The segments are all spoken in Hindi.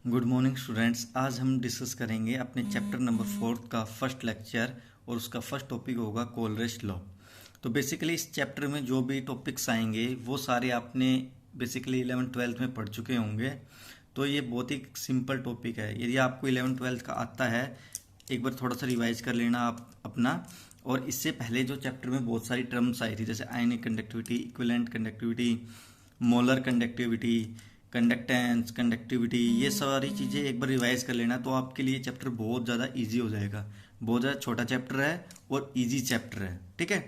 Good morning students. आज हम डिस्कस करेंगे अपने चैप्टर नंबर 4 का फर्स्ट लेक्चर और उसका फर्स्ट टॉपिक होगा कोलरिच लॉ। तो बेसिकली इस चैप्टर में जो भी टॉपिक्स आएंगे वो सारे आपने बेसिकली 11th-12th में पढ़ चुके होंगे। तो ये बहुत ही सिंपल टॉपिक है। यदि आपको 11th-12th का आता है, एक बार थोड़ा सा रिवाइज कर लेना आप अपना। और इससे पहले जो चैप्टर में बहुत सारी टर्म्स आई थी, जैसे ionic conductivity, equivalent conductivity, molar conductivity, conductance, conductivity, ये सारी चीज़ें एक बार रिवाइज कर लेना तो आपके लिए चैप्टर बहुत ज़्यादा इजी हो जाएगा। बहुत ज़्यादा छोटा चैप्टर है और इजी चैप्टर है, ठीक है।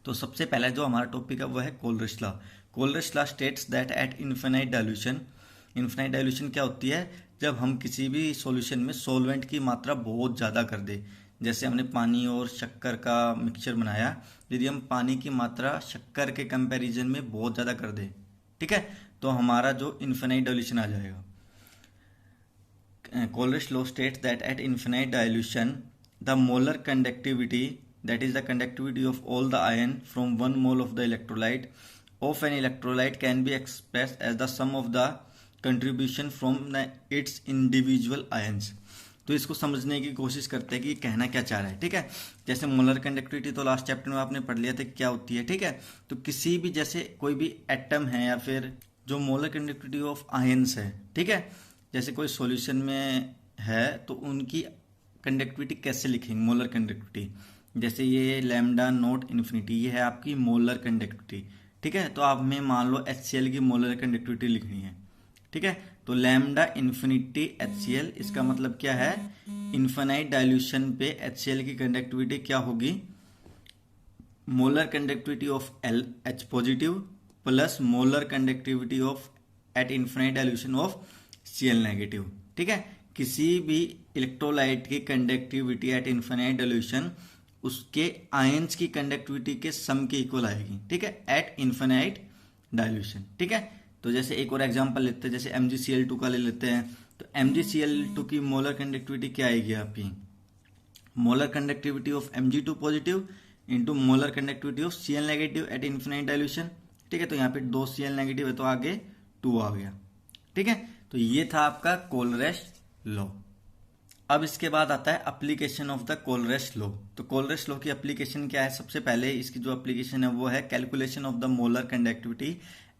तो सबसे पहला जो हमारा टॉपिक है वो है Kohlrausch law. Kohlrausch law states that at infinite dilution, infinite dilution क्या होती है? जब हम किसी भी सॉल्यूशन में सॉल्वेंट की मात्रा बहुत ज़्यादा कर दे। जैसे हमने पानी और शक्कर का मिक्सचर बनाया, यदि हम पानी की मात्रा शक्कर के कंपैरिजन में बहुत ज़्यादा कर दें, ठीक है, तो हमारा जो इन्फिनाइट डाइल्यूशन आ जाएगा। Coleridge law states that at infinite dilution, the molar conductivity, that is the conductivity of all the ion from one mole of the electrolyte of an electrolyte, can be expressed as the sum of the contribution from its individual ions. तो इसको समझने की कोशिश करते हैं कि कहना क्या चाह रहा है, ठीक है। जैसे मोलर कंडक्टिविटी तो लास्ट चैप्टर में आपने पढ़ लिया था क्या होती है, ठीक है। तो किसी भी, जैसे कोई भी एटम है या फिर जो मोलर कंडक्टिविटी ऑफ आयंस है, ठीक है, जैसे कोई सॉल्यूशन में है तो उनकी कंडक्टिविटी कैसे लिखेंगे? मोलर कंडक्टिविटी, जैसे ये लैम्डा नॉट इन्फिनिटी, ये है आपकी मोलर कंडक्टिविटी, ठीक है। तो आप में मान लो HCl की मोलर कंडक्टिविटी लिखनी है, ठीक है। तो लैम्डा इन्फिनिटी HCl, इसका मतलब क्या है? इन्फिनाइट डाइल्यूशन पे HCl की कंडक्टिविटी क्या होगी? Molar conductivity of H positive plus molar conductivity of at infinite dilution of Cl negative, ठीक है। किसी भी इलेक्ट्रोलाइट की कंडक्टिविटी एट इन्फिनाइट डाइल्यूशन उसके आयंस की कंडक्टिविटी के सम के इक्वल आएगी, ठीक है, एट इन्फिनाइट डाइल्यूशन, ठीक है। तो जैसे एक और एग्जांपल लेते हैं, जैसे MgCl2 का ले लेते हैं। तो MgCl2 की मोलर कंडक्टिविटी क्या आएगी आपकी? Molar conductivity of Mg2 positive into molar conductivity of Cl negative at infinite dilution, ठीक है। तो यहाँ पे 2 Cl नेगेटिव है तो आगे 2 आ गया, ठीक है। तो ये था आपका कोलरिच लॉ। अब इसके बाद आता है एप्लीकेशन ऑफ द कोलरिच लॉ। तो कोलरिच लॉ की एप्लीकेशन क्या है? सबसे पहले इसकी जो एप्लीकेशन है वो है calculation of the molar conductivity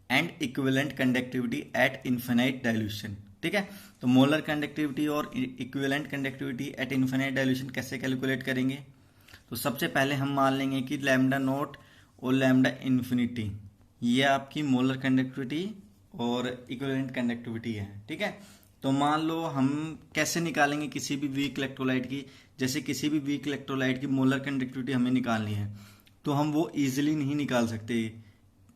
and equivalent conductivity at infinite dilution, ठीक है। तो मोलर कंडक्टिविटी और equivalent conductivity at infinite dilution कैसे कैलकुलेट करेंगे? तो सबसे पहले हम मान लेंगे कि लैम्डा नोट और लैम्डा इन्फिनिटी ये आपकी मोलर कंडक्टिविटी और इक्विवेलेंट कंडक्टिविटी है, ठीक है। तो मान लो हम कैसे निकालेंगे किसी भी वीक इलेक्ट्रोलाइट की? जैसे किसी भी वीक इलेक्ट्रोलाइट की मोलर कंडक्टिविटी हमें निकालनी है तो हम वो इजीली नहीं निकाल सकते,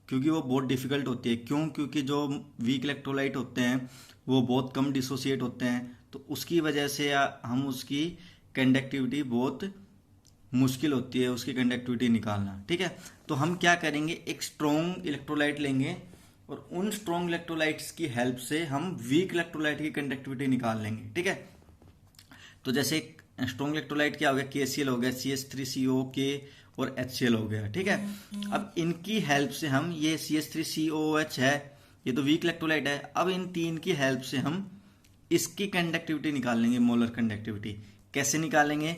क्योंकि वो बहुत डिफिकल्ट होती है। क्यों? क्योंकि जो वीक इलेक्ट्रोलाइट होते हैं वो बहुत कम डिसोसिएट होते हैं, तो उसकी वजह से हम उसकी कंडक्टिविटी बहुत मुश्किल होती है उसकी कंडक्टिविटी निकालना, ठीक है। तो हम क्या करेंगे, एक स्ट्रॉन्ग इलेक्ट्रोलाइट लेंगे और उन स्ट्रॉन्ग इलेक्ट्रोलाइट्स की हेल्प से हम वीक इलेक्ट्रोलाइट की कंडक्टिविटी निकाल लेंगे, ठीक है। तो जैसे स्ट्रॉन्ग इलेक्ट्रोलाइट क्या हो गया? KCl हो गया, CH3COK और HCl हो गया, ठीक है। अब इनकी हेल्प से हम, ये CH3COOH है, ये तो वीक इलेक्ट्रोलाइट है। अब इन तीन की हेल्प से हम इसकी कंडक्टिविटी निकाल लेंगे, मोलर कंडक्टिविटी। कैसे निकालेंगे?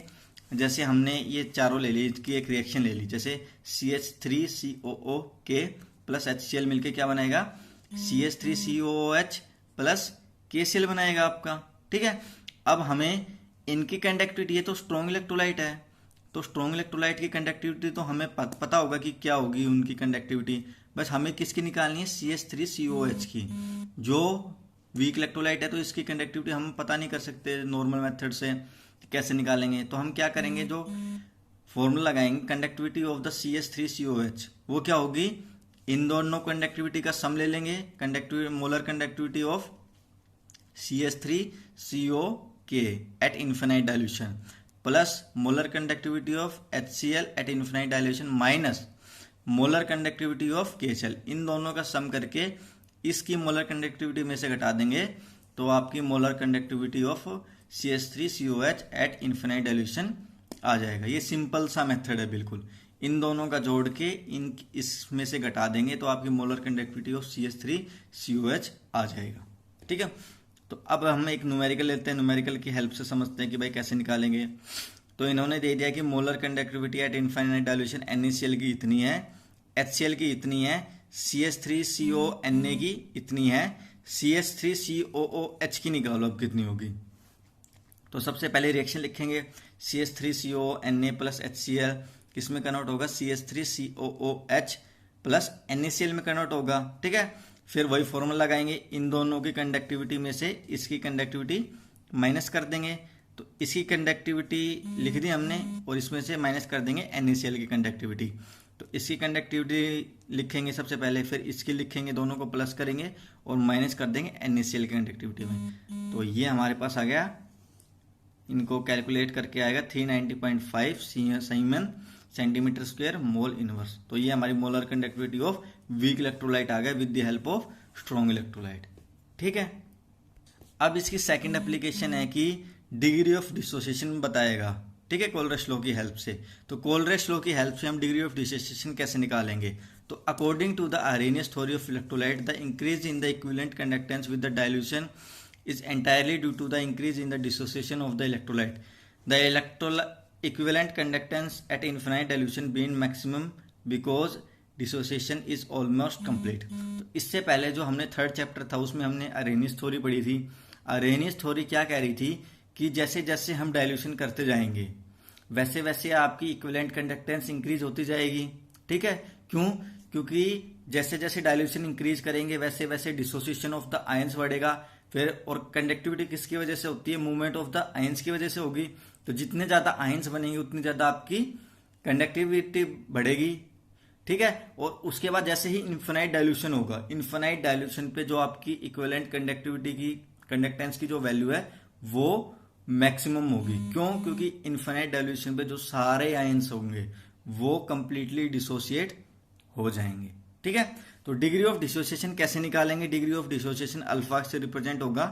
जैसे हमने ये चारों ले ली, इसकी एक रिएक्शन ले ली, जैसे CH3COOK प्लस HCl मिलके क्या बनाएगा? CH3COOH प्लस KCl बनाएगा आपका, ठीक है। अब हमें इनकी कंडक्टिविटी, ये तो स्ट्रॉन्ग इलेक्ट्रोलाइट है, तो स्ट्रॉन्ग इलेक्ट्रोलाइट की कंडक्टिविटी तो हमें पता होगा कि क्या होगी उनकी कंडक्टिविटी। बस हमें किसकी निकालनी है? CH3COH की। जो वीक इलेक्ट्रोलाइट है तो इसकी कंडक्टिविटी हम पता नहीं कर सकते नॉर्मल मेथड से। कैसे निकालेंगे? तो हम क्या करेंगे, जो फॉर्मूला लगाएंगे कंडक्टिविटी ऑफ द CH3COH, वो क्या होगी? इन दोनों कंडक्टिविटी का सम ले लेंगे, conductivity molar conductivity of CH3COK at infinite dilution plus molar conductivity of HCl at infinite dilution minus molar conductivity of KCl। इन दोनों का सम करके इसकी मोलर कंडक्टिविटी में से घटा देंगे तो आपकी molar conductivity of CH3COH at infinite dilution आ जाएगा। ये सिंपल सा मेथड है बिल्कुल। इन दोनों का जोड़ के इसमें से घटा देंगे तो आपकी मोलर कंडक्टिविटी ऑफ CH3COH आ जाएगा, ठीक है। तो अब हम एक न्यूमेरिकल लेते हैं, न्यूमेरिकल की हेल्प से समझते हैं कि भाई कैसे निकालेंगे। तो इन्होंने दे दिया कि molar conductivity at infinite dilution NaCl की इतनी है, HCl की इतनी है, CH3CONa की इतनी है, CH3COOH की निकालो अब कितनी होगी। तो सबसे पहले रिएक्शन लिखेंगे, CH3CONa प्लस HCl किस में कन्वर्ट होगा, CH3COOH प्लस NaCl में कन्वर्ट होगा। ठीक है, फिर वही फॉर्मूला लगाएंगे, इन दोनों की कंडक्टिविटी में से इसकी कंडक्टिविटी माइनस कर देंगे, तो इसकी कंडक्टिविटी लिख दी हमने और इसमें से माइनस कर देंगे NaCl की कंडक्टिविटी। तो इसकी कंडक्टिविटी लिखेंगे सबसे पहले, फिर इसकी लिखेंगे, दोनों को प्लस करेंगे और माइनस कर देंगे NaCl की कंडक्टिविटी में। तो ये हमारे पास आ गया, इनको कैलकुलेट करके आएगा 390.5 siemens centimetre square mole inverse. तो ये हमारी molar conductivity of weak electrolyte आ गया with the help of strong electrolyte. ठीक है, अब इसकी सेकंड एप्लीकेशन है कि डिग्री ऑफ डिसोसिएशन बताएगा। ठीक है, कोलरिच लॉ की हेल्प से। तो कोलरिच लॉ की हेल्प से हम डिग्री ऑफ डिसोसिएशन कैसे निकालेंगे। तो according to the Arrhenius theory of electrolyte, the increase in the equivalent conductance with the dilution is entirely due to the increase in the dissociation of the electrolyte. The equivalent conductance at infinite dilution being maximum because dissociation is almost complete. तो इससे पहले जो हमने थर्ड चैप्टर था उसमें हमने अरेनियस थ्योरी पढ़ी थी। अरेनियस थ्योरी क्या कह रही थी कि जैसे जैसे हम डाइल्यूशन करते जाएंगे वैसे वैसे आपकी इक्विवेलेंट कंडक्टेंस इंक्रीज होती जाएगी। ठीक है, क्यों, क्योंकि जैसे जैसे डाइल्यूशन इंक्रीज करेंगे वैसे वैसे डिसोसिएशन ऑफ द आयंस बढ़ेगा। फिर और कंडक्टिविटी किसकी वजह से होती है, मूवमेंट ऑफ द आयंस की वजह से होगी। तो जितने ज्यादा आयंस बनेंगे उतनी ज्यादा आपकी कंडक्टिविटी बढ़ेगी। ठीक है, और उसके बाद जैसे ही इन्फिनाइट डाइल्यूशन होगा, इन्फिनाइट डाइल्यूशन पे जो आपकी इक्विवेलेंट कंडक्टिविटी की कंडक्टेंस की जो वैल्यू है वो मैक्सिमम होगी। क्यों, क्योंकि इन्फिनाइट डाइल्यूशन पे जो सारे आयंस होंगे वो कंप्लीटली डिसोसिएट हो जाएंगे। ठीक है, तो डिग्री ऑफ डिसोसिएशन कैसे निकालेंगे। डिग्री ऑफ डिसोसिएशन अल्फा से रिप्रेजेंट होगा।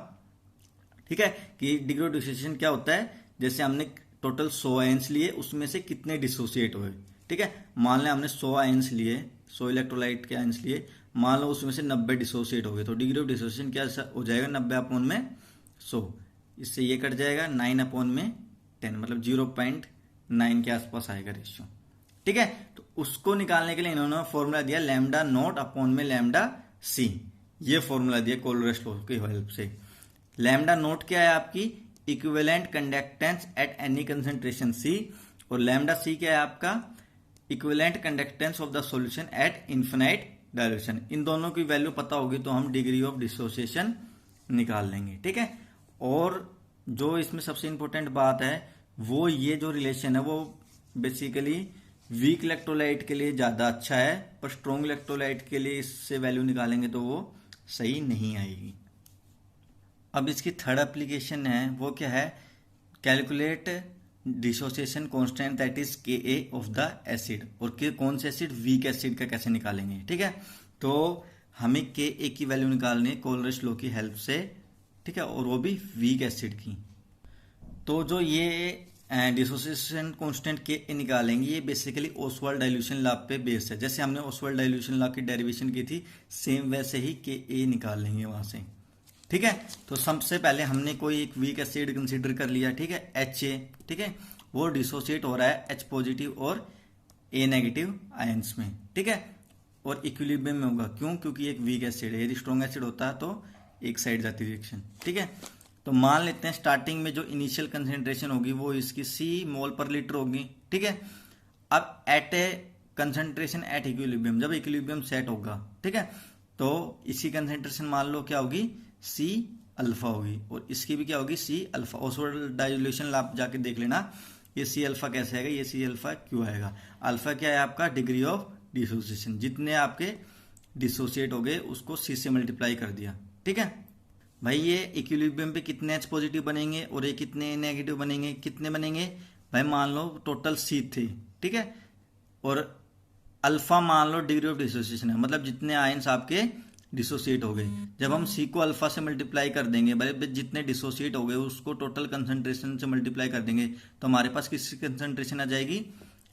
ठीक है, कि डिग्री ऑफ डिसोसिएशन क्या होता है, जैसे हमने टोटल 100 आयंस लिए उसमें से कितने डिसोसिएट हुए। ठीक है, मान लें हमने 100 आयंस लिए, 100 इलेक्ट्रोलाइट के आयंस लिए, मान लो उसमें से 90 डिसोसिएट हो गए, तो डिग्री ऑफ डिसोसिएशन क्या हो जाएगा, 90/100। इससे ये कट जाएगा 9/10, मतलब 0.9 के आसपास आएगा रेशियो। ठीक है, तो उसको निकालने के लिए इन्होंने फॉर्मूला दिया लैम्डा नॉट अपॉन में लैम्डा सी। ये फॉर्मूला दिया कोलरिच लॉ की हेल्प से। लैम्डा नॉट क्या है आपकी, equivalent conductance at any concentration C, और लैम्डा सी क्या है आपका, equivalent conductance of the solution at infinite dilution. इन दोनों की वैल्यू पता होगी तो हम डिग्री ऑफ डिसोसिएशन निकाल लेंगे। ठीक है, और जो इसमें सबसे इंपॉर्टेंट बात है वो ये जो रिलेशन है वो बेसिकली वीक इलेक्ट्रोलाइट के लिए ज्यादा अच्छा है, पर स्ट्रॉन्ग इलेक्ट्रोलाइट के लिए इससे वैल्यू निकालेंगे तो वो सही नहीं आएगी। अब इसकी थर्ड एप्लीकेशन है वो क्या है, calculate dissociation constant that is Ka of the acid. और कौन से एसिड, वीक एसिड का कैसे निकालेंगे। ठीक है, तो हमें Ka की वैल्यू निकालनी है कोलरिच लॉ की हेल्प से। ठीक है, और वो भी वीक एसिड की। तो जो ये डिसोसिएशन कांस्टेंट Ka निकालेंगे ये बेसिकली ओसवाल्ड डाइल्यूशन लॉ पे बेस है। जैसे हमने ओसवाल्ड डाइल्यूशन लॉ की डेरिवेशन की थी सेम वैसे ही Ka निकाल लेंगे वहां से। ठीक है, तो सबसे पहले हमने कोई एक वीक एसिड कंसीडर कर लिया। ठीक है, Ha। ठीक है, वो डिसोसिएट हो रहा है H पॉजिटिव और A नेगेटिव आयंस में। ठीक है, और इक्विलिब्रियम में होगा। क्यों, क्योंकि एक वीक एसिड है, यदि स्ट्रॉन्ग एसिड होता है तो एक साइड जाती रिएक्शन। ठीक है, तो मान लेते हैं स्टार्टिंग में जो इनिशियल कंसेंट्रेशन होगी वो इसकी C मोल पर लीटर होगी। ठीक है, अब at a concentration at equilibrium, जब इक्विलिब्रियम सेट होगा, ठीक है, तो इसकी कंसेंट्रेशन मान लो क्या होगी, C अल्फा होगी, और इसकी भी क्या होगी, C अल्फा। ओसवाल्ड डाइल्यूशन आप जाके देख लेना, ये C अल्फा कैसे आएगा, ये C अल्फा क्यों आएगा। अल्फा क्या है आपका, डिग्री ऑफ डिसोसिएशन। जितने आपके डिसोसिएट हो गए उसको C से मल्टीप्लाई कर दिया। ठीक है भाई, ये इक्विलिब्रियम पे कितने H पॉजिटिव बनेंगे और ये कितने नेगेटिव बनेंगे, कितने बनेंगे भाई, मान लो टोटल C थे। ठीक है, और अल्फा मान लो डिग्री ऑफ डिसोसिएशन है, मतलब जितने आयंस आपके डिसोसिएट हो गए। जब हम C को अल्फा से मल्टीप्लाई कर देंगे, भाई जितने डिसोसिएट हो गए उसको टोटल कंसंट्रेशन से मल्टीप्लाई कर देंगे तो हमारे पास किसकी कंसंट्रेशन आ जाएगी,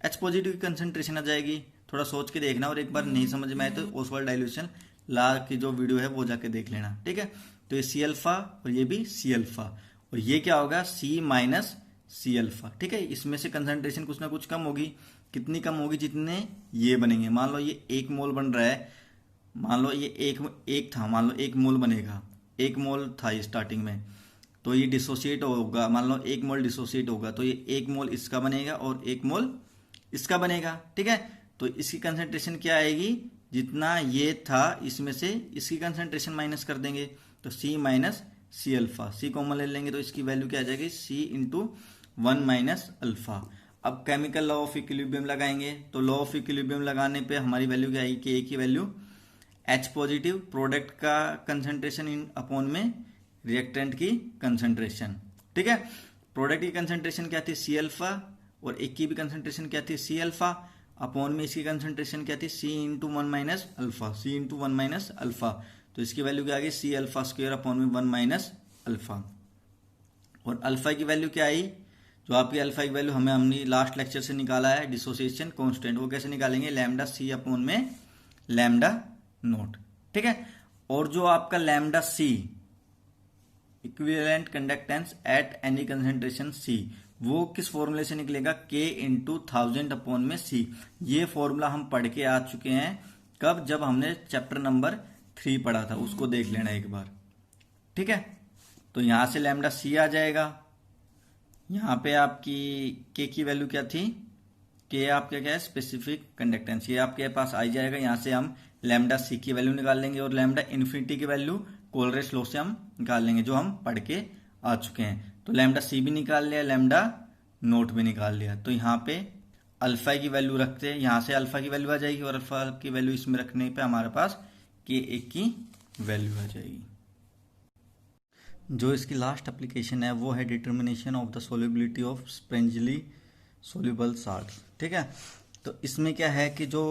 H पॉजिटिव की कंसंट्रेशन आ जाएगी। थोड़ा सोच के देखना, और एक बार नहीं समझ में आए तो ओसवाल्ड डाइल्यूशन लॉ की जो वीडियो है वो जाके देख लेना। ठीक है, तो ये सी अल्फा और ये भी सी अल्फा, और ये क्या होगा सी माइनस सी अल्फा। ठीक है, इसमें से कंसंट्रेशन कुछ ना कुछ कम होगी, कितनी कम होगी, जितने ये बनेंगे। मान लो ये 1 मोल बन रहा है, मान लो ये एक था, मान लो 1 मोल बनेगा, 1 मोल था ये स्टार्टिंग में, तो ये डिसोसिएट होगा, मान लो 1 मोल डिसोसिएट होगा, तो ये 1 मोल इसका बनेगा और 1 मोल इसका बनेगा। ठीक है, तो इसकी कंसंट्रेशन क्या आएगी, जितना ये था इसमें से इसकी कंसंट्रेशन माइनस कर देंगे, तो सी माइनस सी अल्फा, सी कॉमन ले लेंगे तो इसकी वैल्यू क्या आ जाएगी, सी इंटू 1 माइनस अल्फा। अब केमिकल लॉ ऑफ इक्विलिब्रियम लगाएंगे, तो लॉ ऑफ इक्विलिब्रियम लगाने पे हमारी वैल्यू क्या आएगी, कि ए की वैल्यू H पॉजिटिव प्रोडक्ट का कंसंट्रेशन इन अपॉन में रिएक्टेंट की कंसंट्रेशन। ठीक है, प्रोडक्ट की कंसंट्रेशन क्या थी, सी अल्फा, और एक की भी कंसंट्रेशन क्या थी, सी अल्फा, अपॉन में इसकी कंसंट्रेशन क्या थी, सी इंटू 1 माइनस अल्फा, सी इंटू 1 माइनस अल्फा, तो इसकी वैल्यू क्या आ गई, सी अल्फा स्क्वायर अपॉन में 1 माइनस अल्फा। और अल्फा की वैल्यू क्या आई, जो आपकी अल्फा की वैल्यू हमने लास्ट लेक्चर से निकाला है, डिसोसिएशन कांस्टेंट, वो कैसे निकालेंगे, लैम्डा सी अपॉन में लैम्डा नोट। ठीक है, और जो आपका lambda C equivalent conductance at any concentration C, वो किस फॉर्मूले से निकलेगा, K इंटू 1000 अपॉन में C। ये फॉर्मूला हम पढ़ के आ चुके हैं, कब, जब हमने चैप्टर नंबर 3 पढ़ा था, उसको देख लेना एक बार। ठीक है, तो यहां से लैम्डा C आ जाएगा, यहां पे आपकी K की वैल्यू क्या थी, K आपका क्या है, स्पेसिफिक कंडक्टेंस, ये आपके पास आ जाएगा। यहां से हम लैम्डा C की वैल्यू निकाल लेंगे और लैम्डा इन्फिनिटी की वैल्यू कोलरेस लॉ से हम निकाल लेंगे, जो हम पढ़ के आ चुके हैं। तो लैम्डा सी भी निकाल लिया, लैम्डा नोट भी निकाल लिया, तो यहाँ पे अल्फा की वैल्यू रखते हैं, यहाँ से अल्फा की वैल्यू आ जाएगी, और अल्फा की वैल्यू इसमें रखने पे हमारे पास K1 की वैल्यू आ जाएगी। जो इसकी लास्ट एप्लीकेशन है वो है determination of the solubility of sparingly soluble salt. ठीक है, तो इसमें क्या है कि जो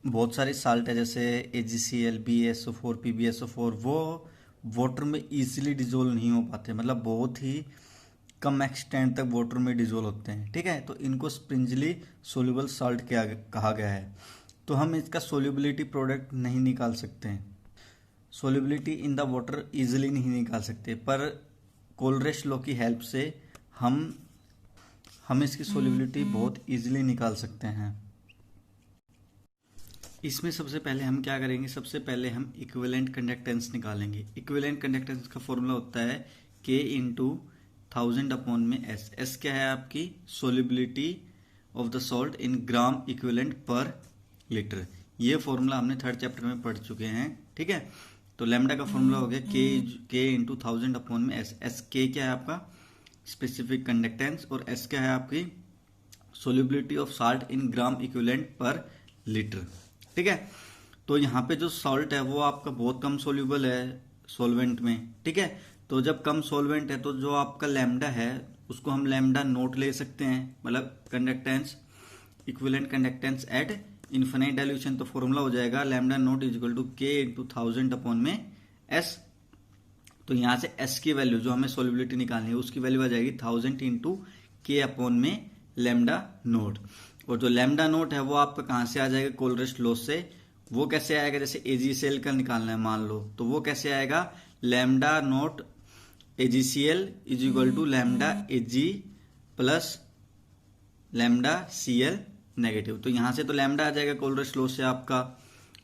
बहुत सारे साल्ट है जैसे AgCl, BaSO4, PbSO4, वो वाटर में इजीली डिजोल्व नहीं हो पाते, मतलब बहुत ही कम एक्सटेंट तक वाटर में डिजोल्व होते हैं। ठीक है, तो इनको स्प्रिंजली सोल्यूबल साल्ट कहा गया है। तो हम इसका सोल्यूबिलिटी प्रोडक्ट नहीं निकाल सकते हैं, solubility in the water easily नहीं निकाल सकते, पर कोलरेश लॉ की हेल्प से हम इसकी सोल्यूबिलिटी बहुत इजीली निकाल सकते हैं। इसमें सबसे पहले हम क्या करेंगे, सबसे पहले हम इक्विवेलेंट कंडक्टेंस निकालेंगे। इक्विवेलेंट कंडक्टेंस का फॉर्मूला होता है K इंटू 1000 अपॉन में S। S क्या है, आपकी solubility of the salt in gram equivalent पर लीटर। ये फॉर्मूला हमने 3rd चैप्टर में पढ़ चुके हैं। ठीक है, तो लैम्डा का फॉर्मूला हो गया K इंटू 1000 अपॉन में S। S K क्या है आपका स्पेसिफिक कंडक्टेंस, और S क्या है आपकी solubility of salt in gram equivalent पर लीटर। ठीक है, तो यहाँ पे जो सॉल्ट है वो आपका बहुत कम सोल्यूबल है सॉल्वेंट में। ठीक है, तो जब कम सॉल्वेंट है तो जो आपका लैम्डा है उसको हम लैम्डा नोट ले सकते हैं, मतलब conductance, equivalent conductance at infinite dilution. तो फॉर्मूला हो जाएगा lambda naught is equal to K into 1000 upon में S। तो यहाँ से S की वैल्यू जो हमें सोल्यूबिलिटी निकालनी है उसकी वैल्यू आ जाएगी 1000 इंटू K अपॉन में लैम्डा नोट। और जो लैम्डा नोट है वो आपका कहाँ से आ जाएगा, कोलरेश लॉ से। वो कैसे आएगा, जैसे AgCl का निकालना है मान लो, तो वो कैसे आएगा, lambda naught AgCl is equal to lambda Ag plus lambda Cl negative. तो यहाँ से तो लैम्डा आ जाएगा कोलरेश लॉ से आपका,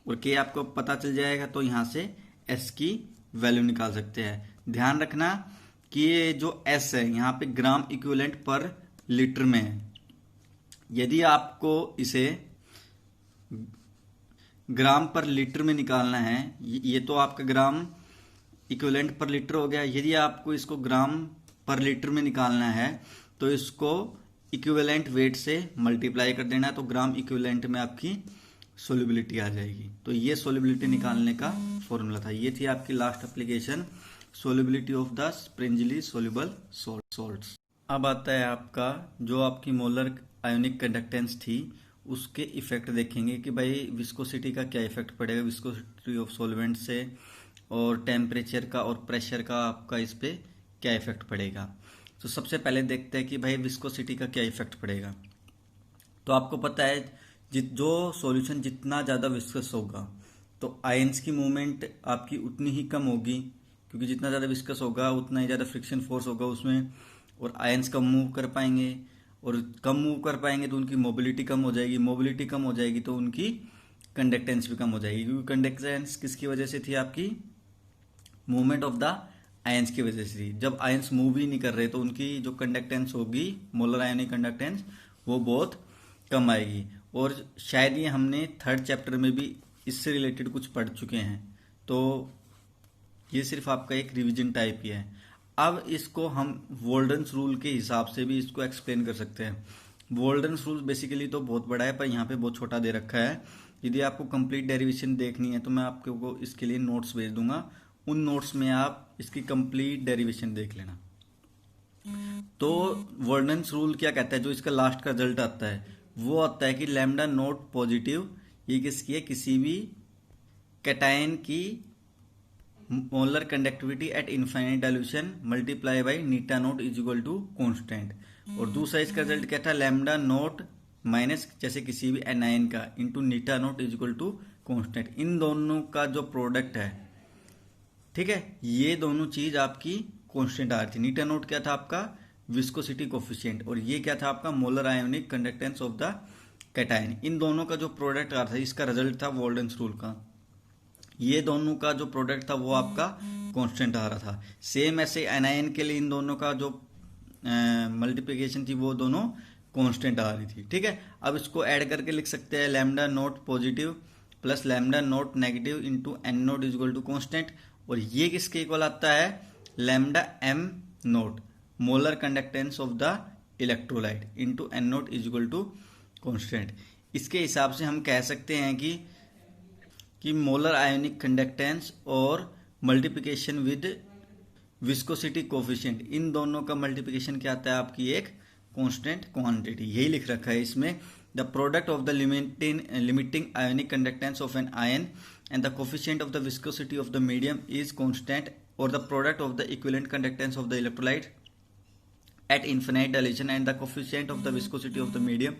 और K आपको पता चल जाएगा, तो यहाँ से S की वैल्यू निकाल सकते हैं। ध्यान रखना कि ये जो S है यहाँ पे ग्राम इक्विवेलेंट पर लीटर में है। यदि आपको इसे ग्राम पर लीटर में निकालना है, ये तो आपका ग्राम इक्विवेलेंट पर लीटर हो गया। यदि आपको इसको ग्राम पर लीटर में निकालना है तो इसको इक्विवेलेंट वेट से मल्टीप्लाई कर देना है, तो ग्राम इक्विवेलेंट में आपकी सोल्यूबिलिटी आ जाएगी। तो ये सोल्यूबिलिटी निकालने का फॉर्मूला था। ये थी आपकी last application, solubility of the sparingly soluble salts. अब आता है आपका जो आपकी मोलर आयोनिक कंडक्टेंस थी उसके इफेक्ट देखेंगे कि भाई विस्कोसिटी का क्या इफेक्ट पड़ेगा, विस्कोसिटी ऑफ सॉल्वेंट से, और टेम्परेचर का और प्रेशर का आपका इस पे क्या इफेक्ट पड़ेगा। तो सबसे पहले देखते हैं कि भाई विस्कोसिटी का क्या इफेक्ट पड़ेगा। तो आपको पता है जो सॉल्यूशन जितना ज़्यादा विस्कस होगा तो आयंस की मूवमेंट आपकी उतनी ही कम होगी, क्योंकि जितना ज़्यादा विस्कस होगा उतना ही ज़्यादा फ्रिक्शन फोर्स होगा उसमें, और आयंस कम मूव कर पाएंगे, और कम मूव कर पाएंगे तो उनकी मोबिलिटी कम हो जाएगी, मोबिलिटी कम हो जाएगी तो उनकी कंडक्टेंस भी कम हो जाएगी, क्योंकि कंडक्टेंस किसकी वजह से थी, आपकी मूवमेंट ऑफ द आयंस की वजह से थी। जब आयंस मूव ही नहीं कर रहे तो उनकी जो कंडक्टेंस होगी, मोलर आयोनिक कंडक्टेंस, वो बहुत कम आएगी। और शायद ये हमने थर्ड चैप्टर में भी इससे रिलेटेड कुछ पढ़ चुके हैं, तो ये सिर्फ आपका एक रिवीजन टाइप ही है। अब इसको हम वोल्डन्स रूल के हिसाब से भी इसको एक्सप्लेन कर सकते हैं। वोल्डन्स रूल बेसिकली तो बहुत बड़ा है, पर यहाँ पे बहुत छोटा दे रखा है। यदि आपको कंप्लीट डेरिवेशन देखनी है तो मैं आपको इसके लिए नोट्स भेज दूंगा, उन नोट्स में आप इसकी कंप्लीट डेरिवेशन देख लेना। तो वोल्डन्स रूल क्या कहता है, जो इसका लास्ट का रिजल्ट आता है वो आता है कि लैम्डा नोट पॉजिटिव, ये किसकी है, किसी भी कैटायन की molar conductivity at infinite dilution multiply by eta naught is equal to constant. और दूसरा इसका रिजल्ट क्या था, लैम्डा नोट माइनस जैसे किसी भी एनायन का into eta naught is equal to constant. इन दोनों का जो प्रोडक्ट है, ठीक है, ये दोनों चीज आपकी कांस्टेंट आ रही थी। नीटा नोट क्या था आपका, विस्कोसिटी कोफिशिएंट, और ये क्या था आपका, molar ionic conductance of the cation. इन दोनों का जो प्रोडक्ट आ रहा था, इसका रिजल्ट था वोल्डन्स रूल का। ये दोनों का जो प्रोडक्ट था वो आपका कांस्टेंट आ रहा था। सेम ऐसे एनायन के लिए इन दोनों का जो मल्टीप्लिकेशन थी वो दोनों कांस्टेंट आ रही थी, ठीक है। अब इसको ऐड करके लिख सकते हैं, lambda naught positive plus lambda naught negative into N naught is equal to constant. और ये किसके इक्वल आता है, lambda M naught molar conductance of the electrolyte into N naught is equal to constant. इसके हिसाब से हम कह सकते हैं कि मोलर आयोनिक कंडक्टेंस और मल्टीप्लिकेशन विद विस्कोसिटी कोफिशिएंट, इन दोनों का मल्टीप्लिकेशन क्या आता है, आपकी एक कांस्टेंट क्वांटिटी। यही लिख रखा है इसमें, the product of the limiting ionic conductance of an ion and the coefficient of the viscosity of the medium is constant, और the product of the equivalent conductance of the electrolyte at infinite dilation and the coefficient of the viscosity of the medium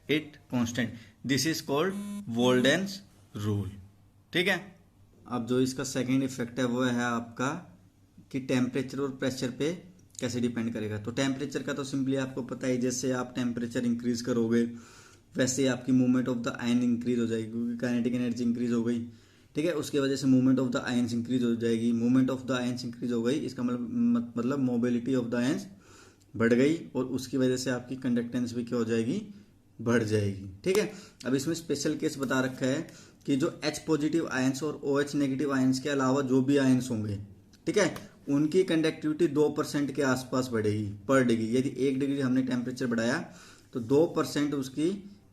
it constant. This is called Walden's rule, ठीक है। अब जो इसका सेकेंड इफेक्ट है वो है आपका कि टेम्परेचर और प्रेशर पे कैसे डिपेंड करेगा। तो टेम्परेचर का तो सिंपली आपको पता है, जैसे आप टेम्परेचर इंक्रीज करोगे वैसे आपकी movement of the ion increase हो जाएगी, क्योंकि काइनेटिक एनर्जी इंक्रीज हो गई, ठीक है। उसकी वजह से movement of the ions increase हो जाएगी। Movement of the ions increase हो गई, इसका मतलब मोबिलिटी ऑफ द आयन्स बढ़ गई, और उसकी वजह से आपकी कंडक्टेंस भी क्या हो जाएगी, बढ़ जाएगी, ठीक है। अब इसमें स्पेशल केस बता रखा है कि जो H पॉजिटिव आयंस और OH नेगेटिव आयंस के अलावा जो भी आयंस होंगे, ठीक है, उनकी कंडक्टिविटी 2% के आसपास बढ़ेगी पर डिग्री। यदि 1 डिग्री हमने टेम्परेचर बढ़ाया तो 2% उसकी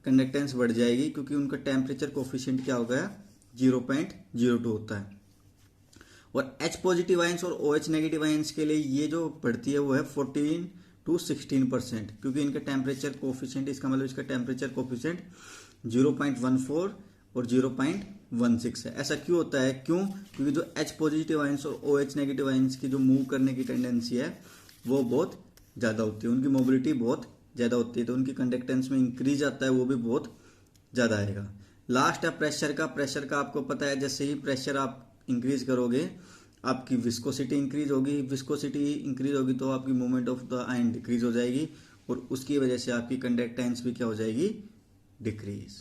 कंडक्टेंस बढ़ जाएगी, क्योंकि उनका टेम्परेचर कोफिशिएंट क्या हो गया, 0.02 होता है। और H पॉजिटिव आयंस और OH नेगेटिव आयंस के लिए ये जो बढ़ती है वो है 14 to 16%, क्योंकि इनका टेम्परेचर कोफिशिएंट, इसका मतलब इसका टेम्परेचर कोफिशिएंट 0.14 और 0.16 है। ऐसा क्यों होता है, क्योंकि जो H पॉजिटिव आयंस और OH नेगेटिव आयंस की जो मूव करने की टेंडेंसी है वो बहुत ज़्यादा होती है, उनकी मोबिलिटी बहुत ज़्यादा होती है, तो उनकी कंडक्टेंस में इंक्रीज आता है, वो भी बहुत ज़्यादा आएगा। लास्ट है प्रेशर का। प्रेशर का आपको पता है, जैसे ही प्रेशर आप इंक्रीज करोगे आपकी विस्कोसिटी इंक्रीज होगी, विस्कोसिटी इंक्रीज होगी तो आपकी movement of the ion decrease हो जाएगी, और उसकी वजह से आपकी कंडक्टेंस भी क्या हो जाएगी, डिक्रीज,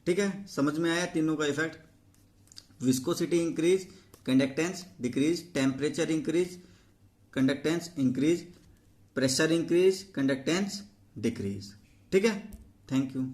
ठीक है। समझ में आया तीनों का effect, viscosity increase, conductance decrease, temperature increase, conductance increase, pressure increase, conductance decrease, ठीक है। Thank you.